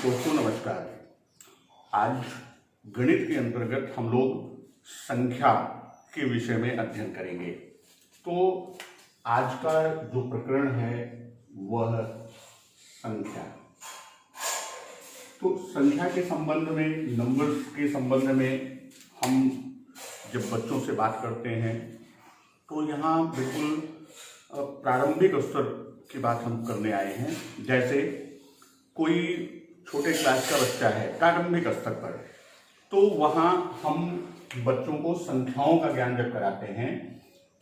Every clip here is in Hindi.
दोस्तों नमस्कार। आज गणित के अंतर्गत हम लोग संख्या के विषय में अध्ययन करेंगे। तो आज का जो प्रकरण है वह संख्या। तो संख्या के संबंध में, नंबर्स के संबंध में हम जब बच्चों से बात करते हैं तो यहाँ बिल्कुल प्रारंभिक स्तर की बात हम करने आए हैं। जैसे कोई छोटे क्लास का बच्चा है प्रारंभिक स्तर पर, तो वहाँ हम बच्चों को संख्याओं का ज्ञान जब कराते हैं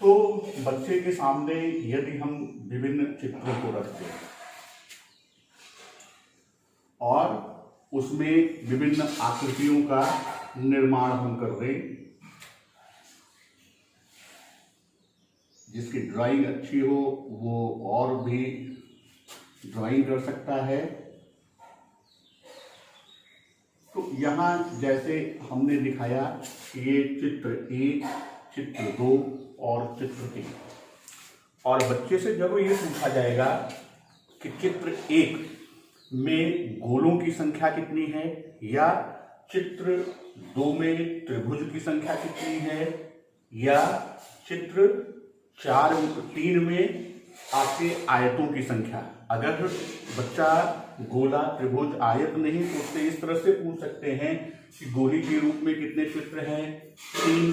तो बच्चे के सामने यदि हम विभिन्न चित्रों को रखते हैं और उसमें विभिन्न आकृतियों का निर्माण हम कर दें, जिसकी ड्राइंग अच्छी हो वो और भी ड्राइंग कर सकता है। तो यहाँ जैसे हमने दिखाया कि ये चित्र 1, चित्र 2 और चित्र 3, और बच्चे से जब ये पूछा जाएगा कि चित्र 1 में गोलों की संख्या कितनी है या चित्र 2 में त्रिभुज की संख्या कितनी है या चित्र 3 में आपके आयतों की संख्या, अगर बच्चा गोला, त्रिभुज, आयत नहीं पूछते, इस तरह से पूछ सकते हैं कि गोली के रूप में कितने चित्र हैं, 3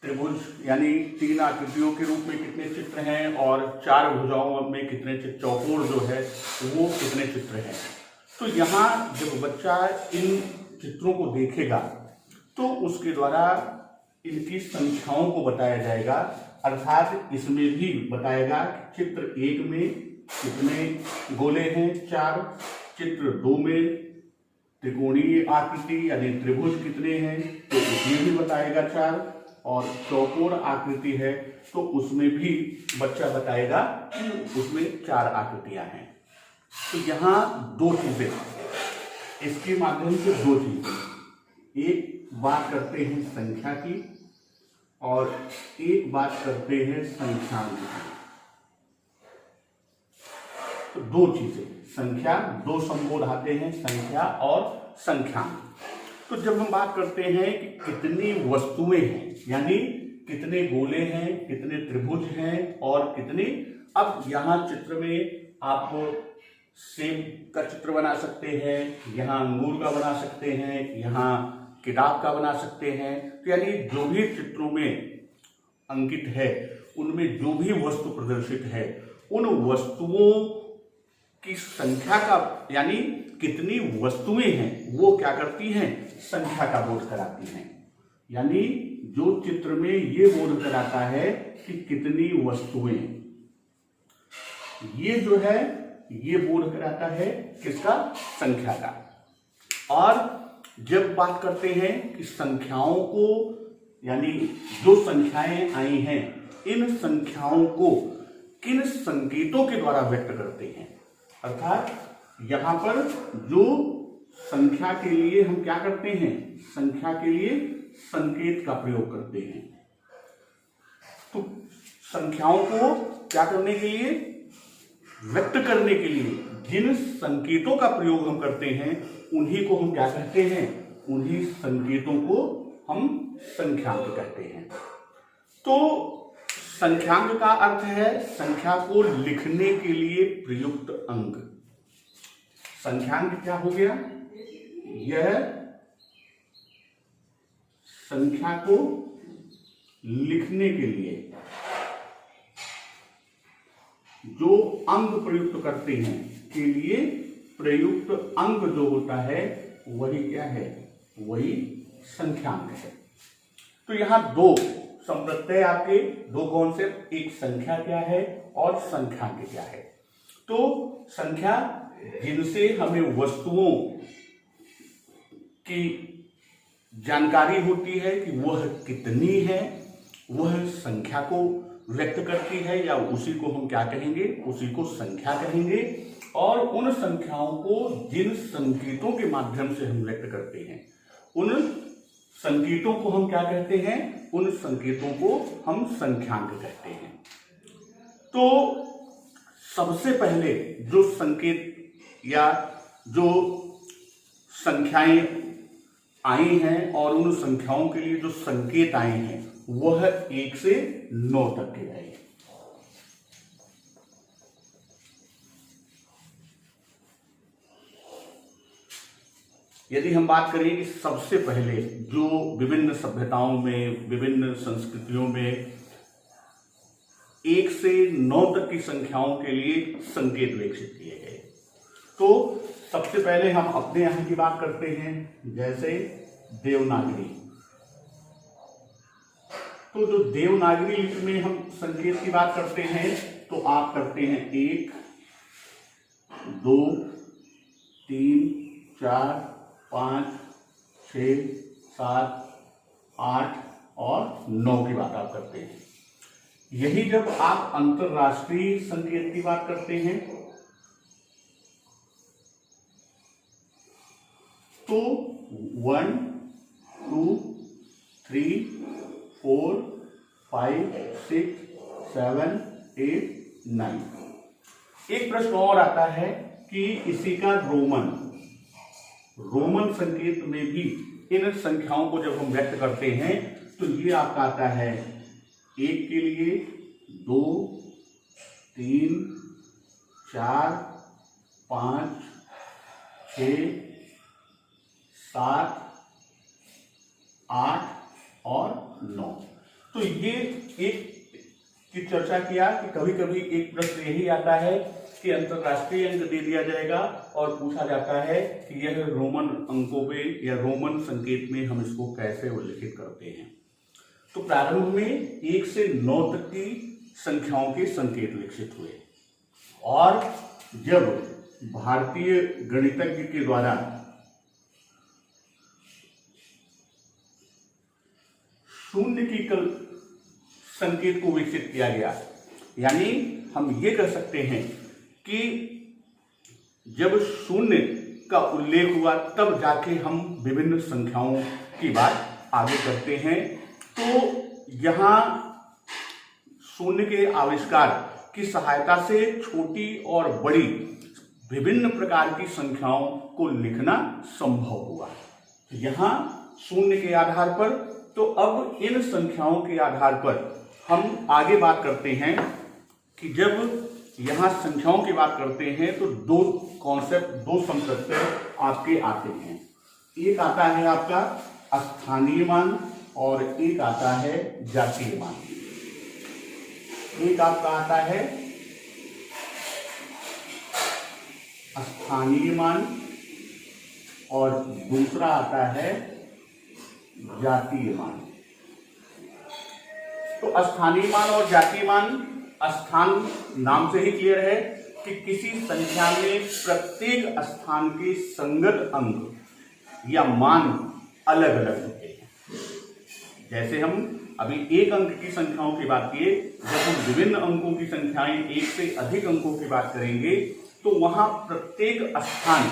त्रिभुज यानी 3 आकृतियों के रूप में कितने चित्र हैं और 4 भुजाओं में कितने चित्र, चौकोर जो है वो कितने चित्र हैं। तो यहाँ जब बच्चा इन चित्रों को देखेगा तो उसके द्वारा इनकी संख्याओं को बताया जाएगा, अर्थात इसमें भी बताएगा कि चित्र 1 में कितने गोले हैं 4, चित्र 2 में त्रिकोणीय आकृति यानी त्रिभुज कितने हैं तो उसमें भी बताएगा 4, और चौकोर आकृति है तो उसमें भी बच्चा बताएगा कि उसमें 4 आकृतियां हैं। तो यहाँ 2 चीजें, इसके माध्यम से 2 चीजें, एक बात करते हैं संख्या की और एक बात करते हैं संख्यांक की। तो 2 चीजें, संख्या, 2 संबोध आते हैं, संख्या और संख्यांक। तो जब हम बात करते हैं कि कितनी वस्तुएं हैं, यानी कितने गोले हैं, कितने त्रिभुज हैं और कितने, अब यहाँ चित्र में आप सेब का चित्र बना सकते हैं, यहाँ अंगूर का बना सकते हैं, यहाँ किताब का बना सकते हैं। तो यानी जो भी चित्रों में अंकित है उनमें जो भी वस्तु प्रदर्शित है उन वस्तुओं की संख्या का, यानी कितनी वस्तुएं हैं वो क्या करती हैं, संख्या का बोध कराती हैं। यानी जो चित्र में ये बोध कराता है कि कितनी वस्तुएं, ये जो है ये बोध कराता है किसका, संख्या का। और जब बात करते हैं कि संख्याओं को, यानी जो संख्याएं आई हैं इन संख्याओं को किन संकेतों के द्वारा व्यक्त करते हैं, अर्थात यहां पर जो संख्या के लिए हम क्या करते हैं, संख्या के लिए संकेत का प्रयोग करते हैं। तो संख्याओं को क्या करने के लिए, व्यक्त करने के लिए जिन संकेतों का प्रयोग हम करते हैं उन्हीं को हम क्या कहते हैं, उन्हीं संकेतों को हम संख्यांक कहते हैं। तो संख्यांक का अर्थ है संख्या को लिखने के लिए प्रयुक्त अंक। संख्यांक क्या हो गया, यह संख्या को लिखने के लिए जो अंक प्रयुक्त करते हैं के लिए प्रयुक्त अंक जो होता है वही क्या है, वही संख्यांक है। तो यहाँ 2 संप्रत्यय आपके, 2 कॉन्सेप्ट, एक संख्या क्या है और संख्यांक क्या है। तो संख्या जिनसे हमें वस्तुओं की जानकारी होती है कि वह कितनी है, वह संख्या को व्यक्त करती है, या उसी को हम क्या कहेंगे, उसी को संख्या कहेंगे। और उन संख्याओं को जिन संकेतों के माध्यम से हम व्यक्त करते हैं उन संकेतों को हम क्या कहते हैं, उन संकेतों को हम संख्यांक कहते हैं। तो सबसे पहले जो संकेत या जो संख्याएं आई हैं और उन संख्याओं के लिए जो संकेत आए हैं वह 1 से 9 तक के आए। यदि हम बात करें कि सबसे पहले जो विभिन्न सभ्यताओं में, विभिन्न संस्कृतियों में 1 से 9 तक की संख्याओं के लिए संकेत विकसित किए गए, तो सबसे पहले हम अपने यहां की बात करते हैं, जैसे देवनागरी। तो जो देवनागरी लिपि में हम संकेत की बात करते हैं तो आप करते हैं 1, 2, 3, 4, 5, 6, 7, 8 और 9 की बात आप करते हैं। यही जब आप अंतरराष्ट्रीय संकेत की बात करते हैं तो 1, 2, 3, 4, 5, 6, 7, 8, 9। एक प्रश्न और आता है कि इसी का रोमन संकेत में भी इन संख्याओं को जब हम व्यक्त करते हैं तो ये आपका आता है 1 के लिए 2, 3, 4, 5, 6, 7, 8 और 9। तो ये एक की चर्चा किया कि कभी कभी एक प्रश्न यही आता है कि अंतरराष्ट्रीय अंक दे दिया जाएगा और पूछा जाता है कि यह रोमन अंकों पे या रोमन संकेत में हम इसको कैसे उल्लेखित करते हैं। तो प्रारंभ में 1 से 9 तक की संख्याओं के संकेत विकसित हुए और जब भारतीय गणितज्ञ के द्वारा शून्य की संकेत को विकसित किया गया, यानी हम ये कह सकते हैं कि जब शून्य का उल्लेख हुआ तब जाके हम विभिन्न संख्याओं की बात आगे करते हैं। तो यहाँ शून्य के आविष्कार की सहायता से छोटी और बड़ी विभिन्न प्रकार की संख्याओं को लिखना संभव हुआ। यहाँ शून्य के आधार पर, तो अब इन संख्याओं के आधार पर हम आगे बात करते हैं कि जब यहाँ संख्याओं की बात करते हैं तो दो कॉन्सेप्ट, दो संकल्प आपके आते हैं। एक आता है आपका स्थानीय मान और एक आता है जातीय मान। एक आपका आता है स्थानीय मान और दूसरा आता है जातीय मान। तो स्थानीय मान और जातीय मान, स्थान नाम से ही क्लियर है कि किसी संख्या में प्रत्येक स्थान के संगत अंक या मान अलग अलग होते हैं। जैसे हम अभी एक अंक की संख्याओं की बात किए, जब हम विभिन्न अंकों की संख्याएं, एक से अधिक अंकों की बात करेंगे तो वहां प्रत्येक स्थान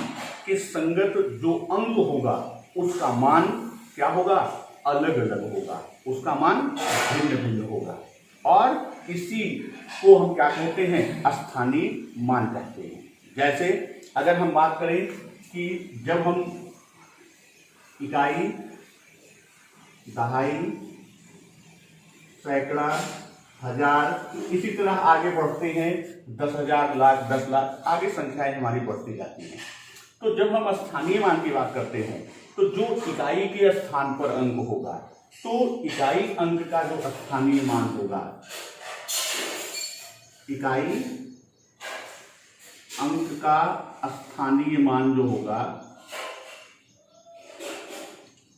के संगत जो अंक होगा उसका मान क्या होगा, अलग अलग होगा, उसका मान भिन्न भिन्न होगा और इसी को हम क्या कहते हैं, स्थानीय मान कहते हैं। जैसे अगर हम बात करें कि जब हम इकाई, दहाई, सैकड़ा, हजार, इसी तरह आगे बढ़ते हैं, 10,000, लाख, 10 लाख, आगे संख्याएं हमारी बढ़ती जाती हैं। तो जब हम स्थानीय मान की बात करते हैं तो जो इकाई के स्थान पर अंक होगा, तो इकाई अंक का जो स्थानीय मान होगा, इकाई अंक का स्थानीय मान जो होगा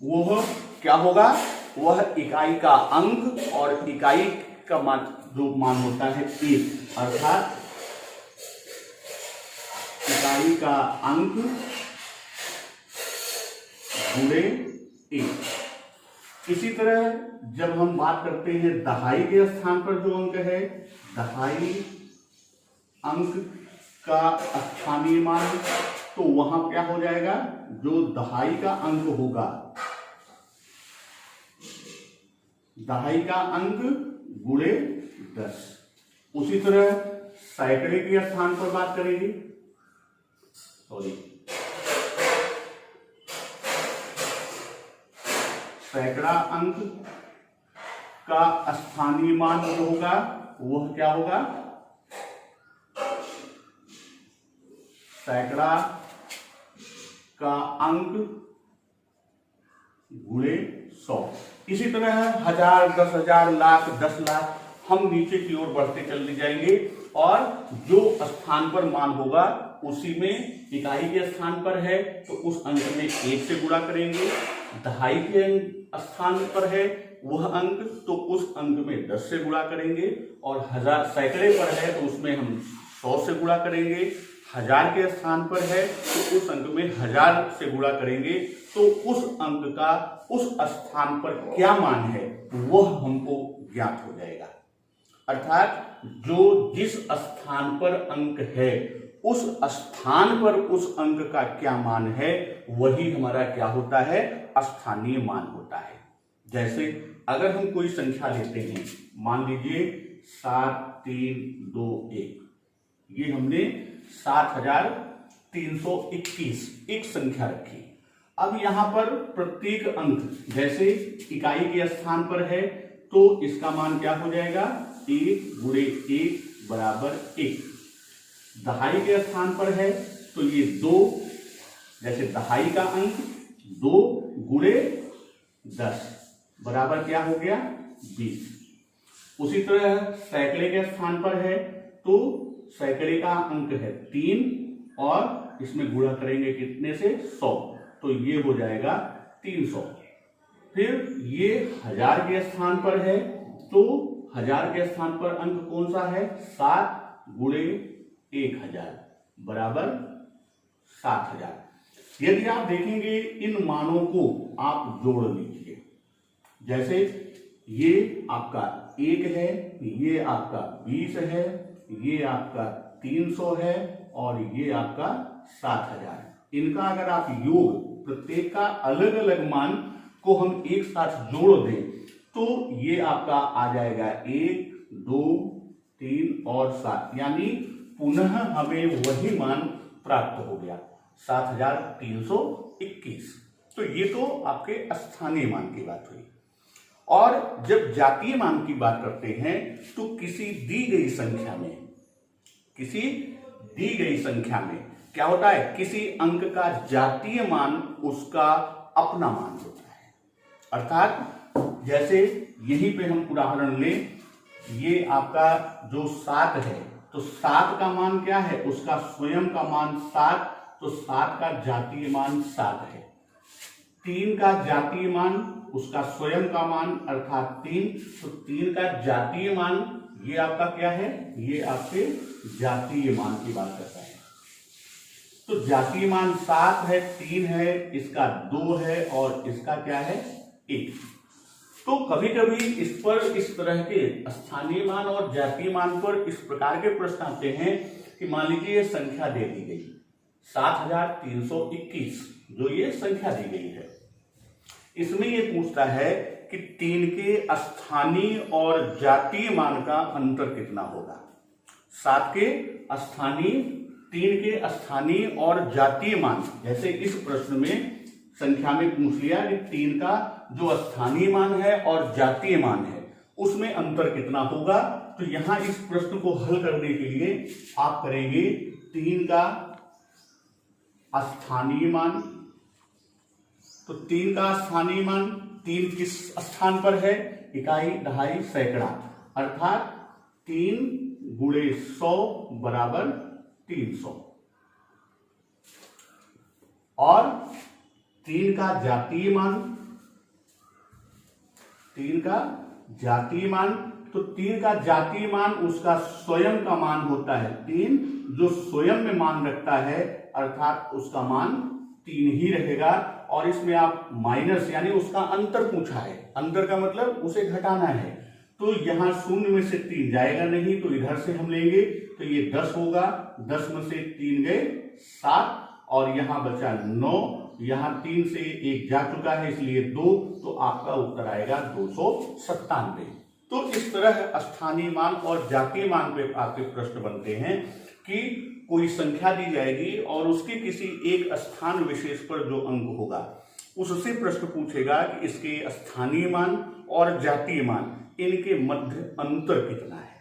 वह क्या होगा, वह इकाई का अंक और इकाई का मान जो मान होता है 1, अर्थात इकाई का अंक गुणे 1। इसी तरह जब हम बात करते हैं दहाई के स्थान पर जो अंक है, दहाई अंक का स्थानीय मान, तो वहां क्या हो जाएगा, जो दहाई का अंक होगा, दहाई का अंक गुणे 10। उसी तरह सैकड़े के स्थान पर बात करेंगे, सॉरी, सैकड़ा अंक का स्थानीय मान जो होगा वह क्या होगा, सैकड़ा का अंक गुणे 100। इसी तरह 1000, 10,000, लाख, 10 लाख हम नीचे की ओर बढ़ते चले जाएंगे और जो स्थान पर मान होगा उसी में इकाई के स्थान पर है तो उस अंक में 1 से गुणा करेंगे, दहाई के स्थान पर है वह अंक तो उस अंक में 10 से गुणा करेंगे और 1000 सैकड़े पर है तो उसमें हम 100 से गुणा करेंगे, 1000 के स्थान पर है तो उस अंक में 1000 से गुणा करेंगे तो उस अंक का उस स्थान पर क्या मान है वह हमको ज्ञात हो जाएगा। अर्थात जो जिस स्थान पर अंक है उस स्थान पर उस अंक का क्या मान है वही हमारा क्या होता है, स्थानीय मान होता है। जैसे अगर हम कोई संख्या लेते हैं, मान लीजिए 7321, ये हमने 7321 एक संख्या रखी। अब यहां पर प्रत्येक अंक जैसे इकाई के स्थान पर है तो इसका मान क्या हो जाएगा, 1 गुणे 1 बराबर 1। दहाई के स्थान पर है तो ये 2, जैसे दहाई का अंक 2 गुणे 10 बराबर क्या हो गया, 20। उसी तरह सैकड़े के स्थान पर है तो सैकड़े का अंक है 3 और इसमें गुणा करेंगे कितने से, 100, तो ये हो जाएगा 300। फिर ये 1000 के स्थान पर है तो 1000 के स्थान पर अंक कौन सा है, 7 गुणे 1000 बराबर 7000। यदि आप देखेंगे इन मानों को आप जोड़ लीजिए, जैसे ये आपका 1 है, ये आपका 20 है, ये आपका 300 है और ये आपका 7000। इनका अगर आप योग प्रत्येक का अलग अलग मान को हम एक साथ जोड़ दें तो ये आपका आ जाएगा 1, 2, 3 और 7, यानी पुनः हमें वही मान प्राप्त हो गया 7321। तो ये तो आपके स्थानीय मान की बात हुई। और जब जातीय मान की बात करते हैं तो किसी दी गई संख्या में क्या होता है, किसी अंक का जातीय मान उसका अपना मान होता है। अर्थात जैसे यहीं पे हम उदाहरण लें, ये आपका जो 7 है तो 7 का मान क्या है, उसका स्वयं का मान 7, तो 7 का जातीय मान 7 है। 3 का जातीय मान उसका स्वयं का मान अर्थात 3, तो 3 का जातीय मान ये आपका क्या है, ये आपके जातीय मान की बात करता है। तो जातीय मान 7 है, 3 है, इसका 2 है और इसका क्या है, 1। तो कभी कभी इस पर इस तरह के स्थानीय मान और जातीय मान पर इस प्रकार के प्रश्न आते हैं कि मान लीजिए ये संख्या दे दी गई 7321, जो ये संख्या दी गई है, इसमें ये पूछता है कि 3 के स्थानीय और जातीय मान का अंतर कितना होगा। 7 के स्थानीय, 3 के स्थानीय और जातीय मान, जैसे इस प्रश्न में संख्या में पूछ लिया कि 3 का जो स्थानीय मान है और जातीय मान है उसमें अंतर कितना होगा। तो यहां इस प्रश्न को हल करने के लिए आप करेंगे 3 का स्थानीय मान, तो 3 का स्थानीय मान 3 किस स्थान पर है, इकाई, दहाई, सैकड़ा, अर्थात 3 गुणे 100 बराबर 300। और 3 का जातीय मान, 3 का जातीय मान, तो 3 का जातीय मान उसका स्वयं का मान होता है 3, जो स्वयं में मान रखता है अर्थात उसका मान 3 ही रहेगा। और इसमें आप माइनस यानी उसका अंतर पूछा है, अंतर का मतलब उसे घटाना है, तो यहां 0 में से 3 जाएगा नहीं, तो इधर से हम लेंगे तो ये 10 होगा, 10 में से 3 गए 7 और यहां बचा 9, यहां 3 से 1 जा चुका है इसलिए 2, तो आपका उत्तर आएगा 297। तो इस तरह स्थानीय मान और जातीय मान पे आपके प्रश्न बनते हैं कि कोई संख्या दी जाएगी और उसके किसी एक स्थान विशेष पर जो अंक होगा उससे प्रश्न पूछेगा कि इसके स्थानीय मान और जातीय मान इनके मध्य अंतर कितना है।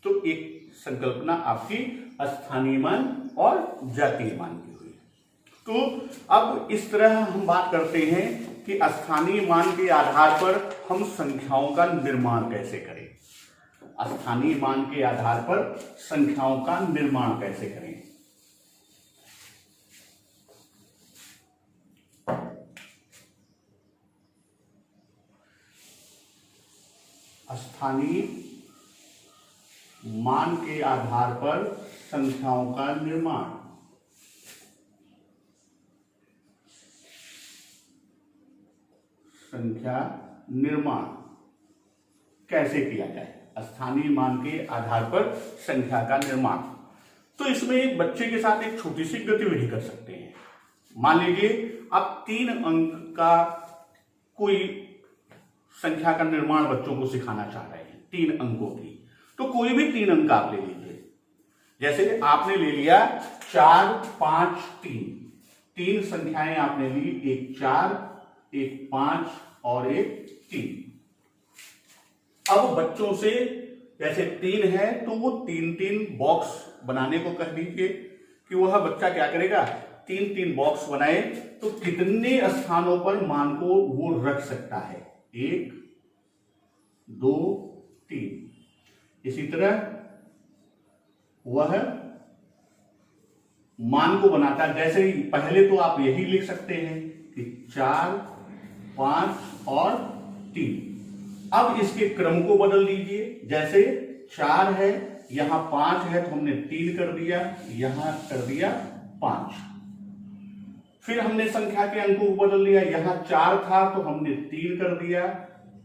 तो एक संकल्पना आपकी स्थानीय मान और जातीय मान की हुई। तो अब इस तरह हम बात करते हैं कि स्थानीय मान के आधार पर हम संख्याओं का निर्माण कैसे करें। स्थानीय मान के आधार पर संख्याओं का निर्माण कैसे करें। स्थानीय मान के आधार पर संख्याओं का निर्माण। संख्या निर्माण कैसे किया जाए। स्थानीय मान के आधार पर संख्या का निर्माण। तो इसमें एक बच्चे के साथ एक छोटी सी गतिविधि कर सकते हैं। मान लीजिए आप 3 अंक का कोई संख्या का निर्माण बच्चों को सिखाना चाह रहे हैं, 3 अंकों की। तो कोई भी 3 अंक आप ले लीजिए। जैसे आपने ले लिया 4, 5, 3। 3 संख्याएं आपने ली, एक 4, एक 5 और एक 3। अब बच्चों से जैसे 3 है तो वो 3-3 बॉक्स बनाने को कह दीजिए कि वह बच्चा क्या करेगा, 3-3 बॉक्स बनाए। तो कितने स्थानों पर मान को वो रख सकता है, 1, 2, 3। इसी तरह वह मान को बनाता है। जैसे पहले तो आप यही लिख सकते हैं कि 4, 5 और 3। अब इसके क्रम को बदल दीजिए। जैसे 4 है, यहां 5 है तो हमने 3 कर दिया, यहां कर दिया 5। फिर हमने संख्या के अंकों को बदल लिया। यहां 4 था तो हमने 3 कर दिया,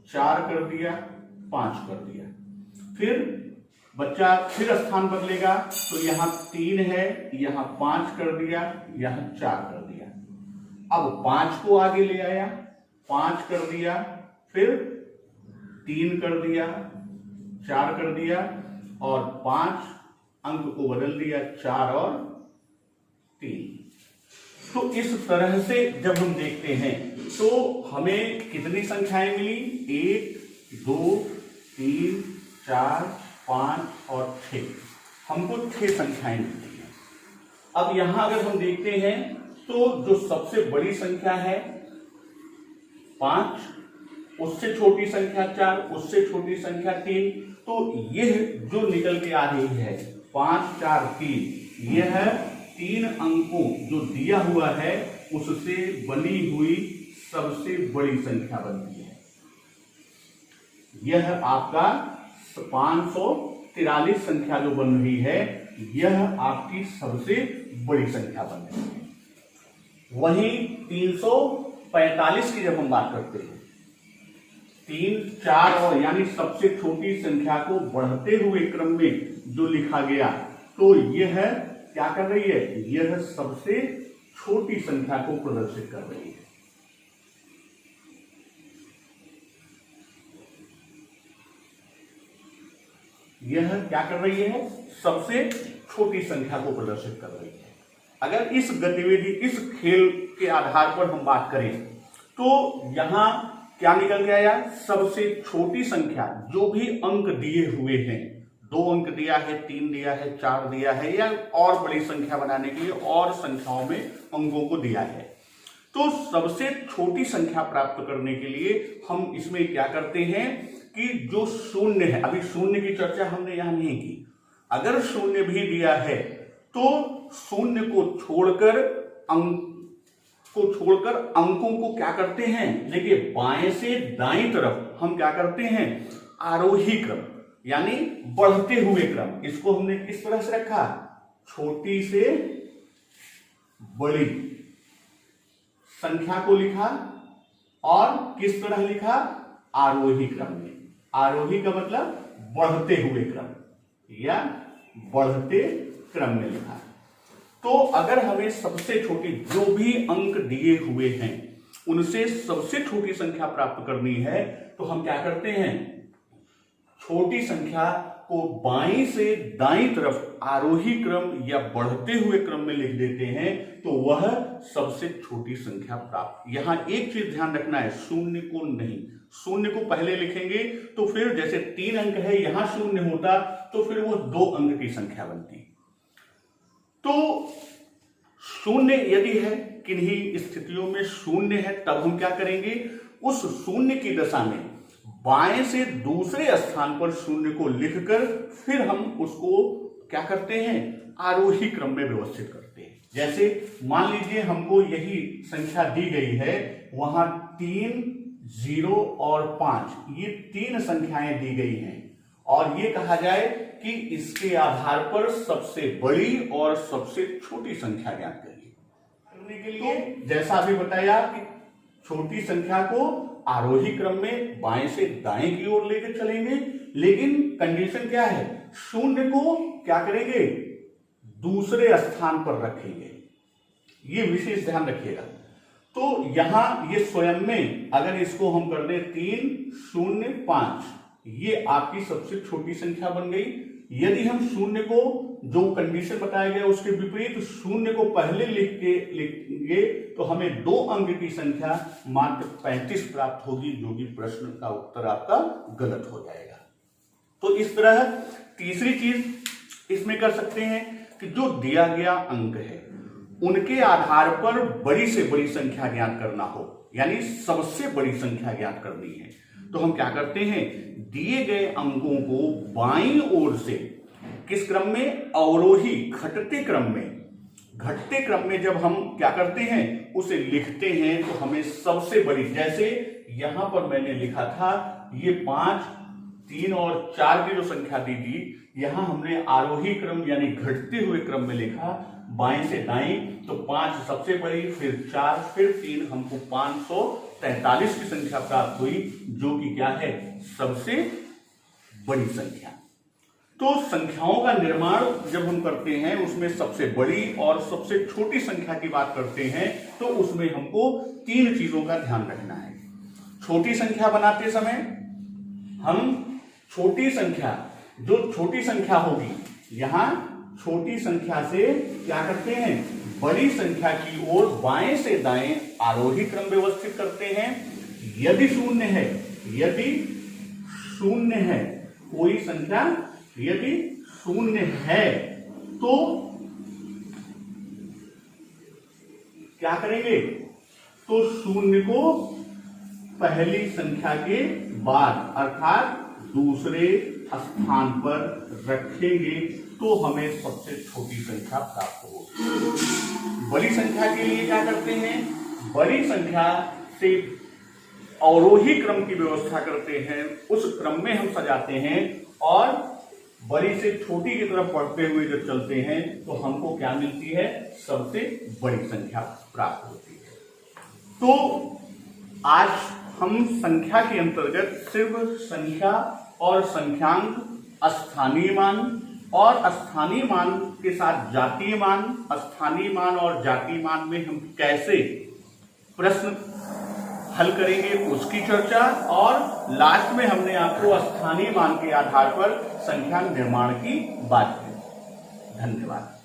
4 कर दिया, 5 कर दिया। फिर बच्चा फिर स्थान बदलेगा तो यहां 3 है, यहां 5 कर दिया, यहां 4 कर दिया। अब 5 को आगे ले आया, 5 कर दिया, फिर 3 कर दिया, 4 कर दिया और 5 अंक को बदल दिया, 4 और 3। तो इस तरह से जब हम देखते हैं तो हमें कितनी संख्याएं मिली, 1, 2, 3, 4, 5 और 6। हमको 6 संख्याएं मिलती हैं। अब यहां अगर हम देखते हैं तो जो सबसे बड़ी संख्या है 5, उससे छोटी संख्या 4, उससे छोटी संख्या 3। तो यह जो निकल के आ रही है 5, 4, 3, यह 3 अंकों जो दिया हुआ है उससे बनी हुई सबसे बड़ी संख्या बनती है। यह आपका 543 संख्या जो बन रही है, यह आपकी सबसे बड़ी संख्या बन रही है। वहीं 345 की जब हम बात करते हैं, 3, 4 और यानी सबसे छोटी संख्या को बढ़ते हुए क्रम में जो लिखा गया, तो यह क्या कर रही है, यह सबसे छोटी संख्या को प्रदर्शित कर रही है। यह क्या कर रही है, सबसे छोटी संख्या को प्रदर्शित कर रही है। अगर इस गतिविधि, इस खेल के आधार पर हम बात करें तो यहां क्या निकल के आया, सबसे छोटी संख्या जो भी अंक दिए हुए हैं, 2 अंक दिया है, 3 दिया है, 4 दिया है, या और बड़ी संख्या बनाने के लिए और संख्याओं में अंकों को दिया है। तो सबसे छोटी संख्या प्राप्त करने के लिए हम इसमें क्या करते हैं कि जो शून्य है, अभी शून्य की चर्चा हमने यहां नहीं की, अगर शून्य भी दिया है तो शून्य को छोड़कर अंकों को क्या करते हैं, देखिए बाएं से दाईं तरफ हम क्या करते हैं, आरोही क्रम यानी बढ़ते हुए क्रम। इसको हमने किस तरह से रखा, छोटी से बड़ी संख्या को लिखा और किस तरह लिखा, आरोही क्रम में। आरोही का मतलब बढ़ते हुए क्रम या बढ़ते क्रम में लिखा। तो अगर हमें सबसे छोटी जो भी अंक दिए हुए हैं उनसे सबसे छोटी संख्या प्राप्त करनी है तो हम क्या करते हैं, छोटी संख्या को बाईं से दाईं तरफ आरोही क्रम या बढ़ते हुए क्रम में लिख देते हैं तो वह सबसे छोटी संख्या प्राप्त। यहां एक चीज ध्यान रखना है, शून्य को नहीं, शून्य को पहले लिखेंगे तो फिर जैसे 3 अंक है यहां शून्य होता तो फिर वो 2 अंक की संख्या बनती। तो शून्य यदि है, किन्हीं स्थितियों में शून्य है, तब हम क्या करेंगे, उस शून्य की दशा में बाएं से दूसरे स्थान पर शून्य को लिखकर फिर हम उसको क्या करते हैं, आरोही क्रम में व्यवस्थित करते हैं। जैसे मान लीजिए हमको यही संख्या दी गई है, वहां 3, 0 और 5 ये 3 संख्याएं दी गई हैं और ये कहा जाए कि इसके आधार पर सबसे बड़ी और सबसे छोटी संख्या ज्ञात करिए। करने के लिए जैसा अभी बताया कि छोटी संख्या को आरोही क्रम में बाएं से दाएं की ओर लेकर चलेंगे, लेकिन कंडीशन क्या है, शून्य को क्या करेंगे, दूसरे स्थान पर रखेंगे। ये विशेष ध्यान रखिएगा। तो यहां ये स्वयं में अगर इसको हम कर दें 3, 0, 5, ये आपकी सबसे छोटी संख्या बन गई। यदि हम शून्य को जो कंडीशन बताया गया उसके विपरीत शून्य को पहले लिखेंगे तो हमें 2 अंक की संख्या मात्र 35 प्राप्त होगी, जो कि प्रश्न का उत्तर आपका गलत हो जाएगा। तो इस तरह तीसरी चीज इसमें कर सकते हैं कि जो दिया गया अंक है उनके आधार पर बड़ी से बड़ी संख्या ज्ञात करना हो, यानी सबसे बड़ी संख्या ज्ञात करनी है, तो हम क्या करते हैं, दिए गए अंकों को बाईं ओर से किस क्रम में, अवरोही घटते क्रम में जब हम क्या करते हैं, उसे लिखते हैं तो हमें सबसे बड़ी, जैसे यहां पर मैंने लिखा था ये 5, 3 और 4 की जो संख्या दी थी, यहां हमने आरोही क्रम यानी घटते हुए क्रम में लिखा बाएं से दाएं, तो 5 सबसे बड़ी, फिर 4, फिर 3, हमको 543 की संख्या प्राप्त हुई, जो कि क्या है, सबसे बड़ी संख्या। तो संख्याओं का निर्माण जब हम करते हैं उसमें सबसे बड़ी और सबसे छोटी संख्या की बात करते हैं तो उसमें हमको 3 चीजों का ध्यान रखना है। छोटी संख्या बनाते समय हम छोटी संख्या, जो छोटी संख्या होगी, यहां छोटी संख्या से क्या करते हैं, बड़ी संख्या की ओर बाएं से दाएं आरोही क्रम व्यवस्थित करते हैं। यदि शून्य है कोई संख्या, यदि शून्य है तो क्या करेंगे, तो शून्य को पहली संख्या के बाद अर्थात दूसरे स्थान पर रखेंगे तो हमें सबसे छोटी संख्या प्राप्त होगी। बड़ी संख्या के लिए क्या करते हैं, बड़ी संख्या से अवरोही क्रम की व्यवस्था करते हैं, उस क्रम में हम सजाते हैं और बड़ी से छोटी की तरफ बढ़ते हुए जब चलते हैं तो हमको क्या मिलती है, सबसे बड़ी संख्या प्राप्त होती है। तो आज हम संख्या के अंतर्गत सिर्फ संख्या और संख्यांक, स्थानीय मान और स्थानीय मान के साथ जातीय मान, स्थानीय मान और जातीय मान में हम कैसे प्रश्न हल करेंगे उसकी चर्चा, और लास्ट में हमने आपको स्थानीय मान के आधार पर संख्या निर्माण की बात की। धन्यवाद।